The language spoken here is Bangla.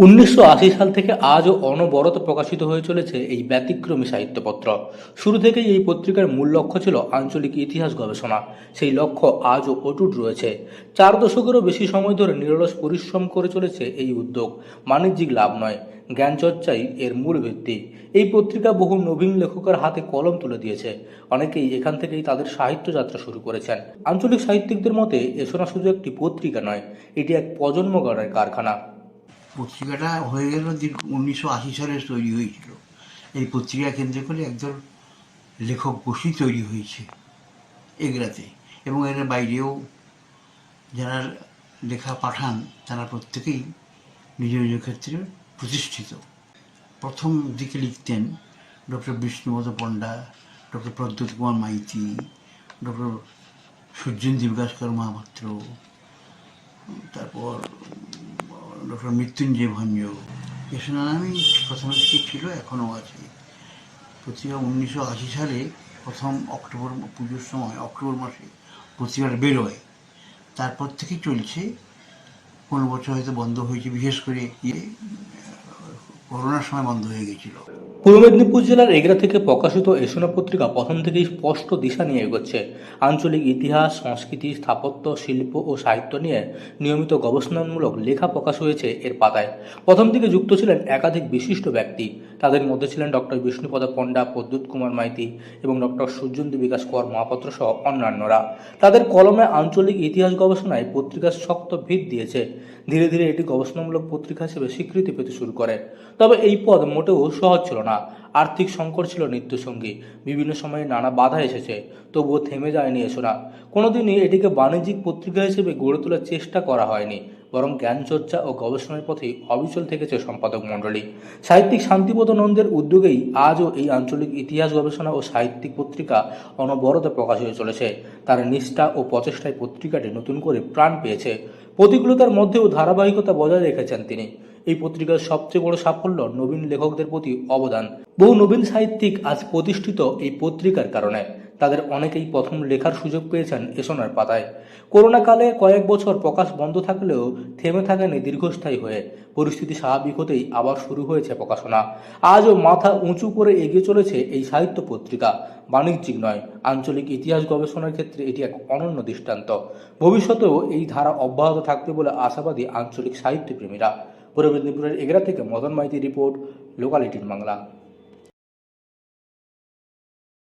১৯৮০ সাল থেকে আজও অনবরত প্রকাশিত হয়ে চলেছে এই ব্যতিক্রমী সাহিত্যপত্র। শুরু থেকেই এই পত্রিকার মূল লক্ষ্য ছিল আঞ্চলিক ইতিহাস গবেষণা। সেই লক্ষ্য আজও অটুট রয়েছে। ৪ দশকেরও বেশি সময় ধরে নিরলস পরিশ্রম করে চলেছে এই উদ্যোগ। বাণিজ্যিক লাভ নয়, জ্ঞানচর্চাই এর মূল ভিত্তি। এই পত্রিকা বহু নবীন লেখকের হাতে কলম তুলে দিয়েছে। অনেকেই এখান থেকেই তাদের সাহিত্য যাত্রা শুরু করেছেন। আঞ্চলিক সাহিত্যিকদের মতে এসোনা শুধু একটি পত্রিকা নয়, এটি এক প্রজন্ম গড়ার কারখানা। পত্রিকাটা হয়ে গেল দীর্ঘ 1980 সালে তৈরি হয়েছিল। এই পত্রিকা কেন্দ্র করে একদল লেখক গোষ্ঠী তৈরি হয়েছে এগরাতে, এবং এর বাইরেও যারা লেখা পাঠান তারা প্রত্যেকেই নিজ নিজ ক্ষেত্রে প্রতিষ্ঠিত। প্রথম দিকে লিখতেন doctor Bishnupada Panda, doctor Pradyot Kumar Maiti, doctor Surjendu Bikashkar Mahapatra, তারপর ডক্টর মৃত্যুঞ্জয় ভঞ্জ। এসব নামই প্রথমে থেকে ছিল, এখনও আছে। পত্রিকা 1980 সালে প্রথম অক্টোবর পুজোর সময় অক্টোবর মাসে পত্রিকাটা বেরোয়। তারপর থেকেই চলছে। কোনো বছর হয়তো বন্ধ হয়েছে, বিশেষ করে করোনার সময় বন্ধ হয়ে গেছিল। পূর্ব মেদিনীপুর জেলার এগরা থেকে প্রকাশিত এসোনা পত্রিকা প্রথম থেকেই স্পষ্ট দিশা নিয়ে এগোচ্ছে। আঞ্চলিক ইতিহাস, সংস্কৃতি, স্থাপত্য, শিল্প ও সাহিত্য নিয়ে নিয়মিত গবেষণামূলক লেখা প্রকাশ হয়েছে এর পাতায়। প্রথম দিকে যুক্ত ছিলেন একাধিক বিশিষ্ট ব্যক্তি। তাদের মধ্যে ছিলেন ডক্টর বিষ্ণুপদ পণ্ডা, প্রদ্যোৎ কুমার মাইতি এবং ডক্টর সূর্যেন্দু বিকাশ কর মহাপাত্র সহ অন্যান্যরা। তাদের কলমে আঞ্চলিক ইতিহাস গবেষণায় পত্রিকার শক্ত ভিত দিয়েছে। ধীরে ধীরে এটি গবেষণামূলক পত্রিকা হিসেবে স্বীকৃতি পেতে শুরু করে। তবে এই পদ মোটেও সহজ ছিল না। আর্থিক সংকট ছিল নিত্যসঙ্গী। বিভিন্ন সময়ে নানা বাধা এসেছে, তবুও থেমে যায়নি এসোনা। কোনোদিনই এটিকে বাণিজ্যিক পত্রিকা হিসেবে গড়ে তোলার চেষ্টা করা হয়নি, বরং জ্ঞানচর্চা ও গবেষণার পথেই অবিচল থেকেছে সম্পাদক মণ্ডলী। সাহিত্যিক শান্তিপদ নন্দের উদ্যোগেই আজও এই আঞ্চলিক ইতিহাস গবেষণা ও সাহিত্যিক পত্রিকা অনবরত প্রকাশ হয়ে চলেছে। তার নিষ্ঠা ও প্রচেষ্টায় পত্রিকাটি নতুন করে প্রাণ পেয়েছে। প্রতিকূলতার মধ্যেও ধারাবাহিকতা বজায় রেখেছেন তিনি। এই পত্রিকার সবচেয়ে বড় সাফল্য নবীন লেখকদের প্রতি অবদান। বহু নবীন সাহিত্যিক আজ প্রতিষ্ঠিত এই পত্রিকার কারণে। তাদের অনেকেই প্রথম লেখার সুযোগ পেয়েছেন এসোনার পাতায়। করোনাকালে কয়েক বছর প্রকাশ বন্ধ থাকলেও থেমে থাকেনি দীর্ঘস্থায়ী হয়ে। পরিস্থিতি স্বাভাবিক হতেই আবার শুরু হয়েছে প্রকাশনা। আজও মাথা উঁচু করে এগিয়ে চলেছে এই সাহিত্য পত্রিকা। বাণিজ্যিক নয়, আঞ্চলিক ইতিহাস গবেষণার ক্ষেত্রে এটি এক অনন্য দৃষ্টান্ত। ভবিষ্যতেও এই ধারা অব্যাহত থাকবে বলে আশাবাদী আঞ্চলিক সাহিত্যপ্রেমীরা। পূর্ব মেদিনীপুরের এগরা থেকে মদন মাইতি রিপোর্ট, লোকাল 18 বাংলা।